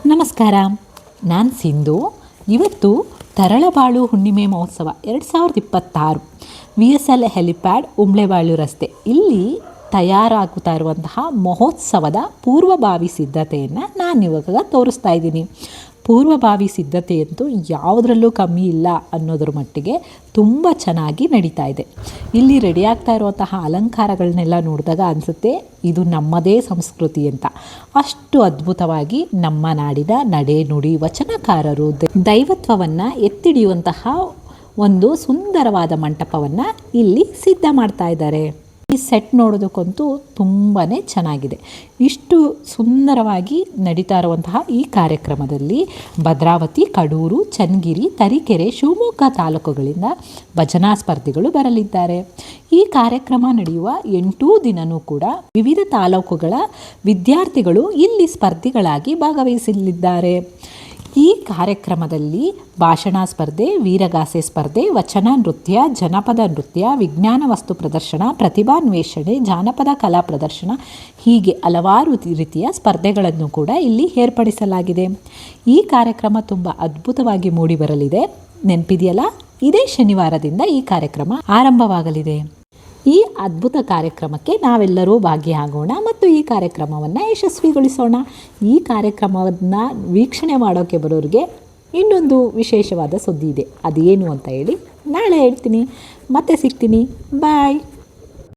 ನಮಸ್ಕಾರ, ನಾನು ಸಿಂಧು. ಇವತ್ತು ತರಳಬಾಳು ಹುಣ್ಣಿಮೆ ಮಹೋತ್ಸವ 2026 VSL ಹೆಲಿಪ್ಯಾಡ್ ಉಂಬ್ಳೆಬಾಳು ರಸ್ತೆ ಇಲ್ಲಿ ತಯಾರಾಗುತ್ತಾ ಇರುವಂತಹ ಮಹೋತ್ಸವದ ಪೂರ್ವಭಾವಿ ಸಿದ್ಧತೆಯನ್ನು ನಾನು ಇವಾಗ ತೋರಿಸ್ತಾ ಇದ್ದೀನಿ. ಪೂರ್ವಭಾವಿ ಸಿದ್ಧತೆಯಂತೂ ಯಾವುದರಲ್ಲೂ ಕಮ್ಮಿ ಇಲ್ಲ ಅನ್ನೋದ್ರ ಮಟ್ಟಿಗೆ ತುಂಬ ಚೆನ್ನಾಗಿ ನಡೀತಾ ಇದೆ. ಇಲ್ಲಿ ರೆಡಿಯಾಗ್ತಾ ಇರುವಂತಹ ಅಲಂಕಾರಗಳನ್ನೆಲ್ಲ ನೋಡಿದಾಗ ಅನಿಸುತ್ತೆ ಇದು ನಮ್ಮದೇ ಸಂಸ್ಕೃತಿ ಅಂತ. ಅಷ್ಟು ಅದ್ಭುತವಾಗಿ ನಮ್ಮ ನಾಡಿನ ನಡೆ ನುಡಿ ವಚನಕಾರರು ದೈವತ್ವವನ್ನು ಎತ್ತಿಡಿಯುವಂತಹ ಒಂದು ಸುಂದರವಾದ ಮಂಟಪವನ್ನು ಇಲ್ಲಿ ಸಿದ್ಧ ಮಾಡ್ತಾ ಇದ್ದಾರೆ. ಈ ಸೆಟ್ ನೋಡೋದಕ್ಕಂತೂ ತುಂಬಾ ಚೆನ್ನಾಗಿದೆ. ಇಷ್ಟು ಸುಂದರವಾಗಿ ನಡೀತಾ ಇರುವಂತಹ ಈ ಕಾರ್ಯಕ್ರಮದಲ್ಲಿ ಭದ್ರಾವತಿ, ಕಡೂರು, ಚನ್ನಗಿರಿ, ತರೀಕೆರೆ, ಶಿವಮೊಗ್ಗ ತಾಲೂಕುಗಳಿಂದ ಭಜನಾ ಸ್ಪರ್ಧಿಗಳು ಬರಲಿದ್ದಾರೆ. ಈ ಕಾರ್ಯಕ್ರಮ ನಡೆಯುವ 8 ದಿನವೂ ಕೂಡ ವಿವಿಧ ತಾಲೂಕುಗಳ ವಿದ್ಯಾರ್ಥಿಗಳು ಇಲ್ಲಿ ಸ್ಪರ್ಧಿಗಳಾಗಿ ಭಾಗವಹಿಸಲಿದ್ದಾರೆ. ಈ ಕಾರ್ಯಕ್ರಮದಲ್ಲಿ ಭಾಷಣ ಸ್ಪರ್ಧೆ, ವೀರಗಾಸೆ ಸ್ಪರ್ಧೆ, ವಚನ ನೃತ್ಯ, ಜನಪದ ನೃತ್ಯ, ವಿಜ್ಞಾನ ವಸ್ತು ಪ್ರದರ್ಶನ, ಪ್ರತಿಭಾನ್ವೇಷಣೆ, ಜಾನಪದ ಕಲಾ ಪ್ರದರ್ಶನ ಹೀಗೆ ಹಲವಾರು ರೀತಿಯ ಸ್ಪರ್ಧೆಗಳನ್ನು ಕೂಡ ಇಲ್ಲಿ ಏರ್ಪಡಿಸಲಾಗಿದೆ. ಈ ಕಾರ್ಯಕ್ರಮ ತುಂಬ ಅದ್ಭುತವಾಗಿ ಮೂಡಿಬರಲಿದೆ. ನೆನಪಿದೆಯಲ್ಲ, ಇದೇ ಶನಿವಾರದಿಂದ ಈ ಕಾರ್ಯಕ್ರಮ ಆರಂಭವಾಗಲಿದೆ. ಈ ಅದ್ಭುತ ಕಾರ್ಯಕ್ರಮಕ್ಕೆ ನಾವೆಲ್ಲರೂ ಭಾಗಿಯಾಗೋಣ ಮತ್ತು ಈ ಕಾರ್ಯಕ್ರಮವನ್ನು ಯಶಸ್ವಿಗೊಳಿಸೋಣ. ಈ ಕಾರ್ಯಕ್ರಮವನ್ನು ವೀಕ್ಷಣೆ ಮಾಡೋಕ್ಕೆ ಬರೋರಿಗೆ ಇನ್ನೊಂದು ವಿಶೇಷವಾದ ಸುದ್ದಿ ಇದೆ. ಅದೇನು ಅಂತ ಹೇಳಿ ನಾಳೆ ಹೇಳ್ತೀನಿ. ಮತ್ತೆ ಸಿಗ್ತೀನಿ. ಬಾಯ್.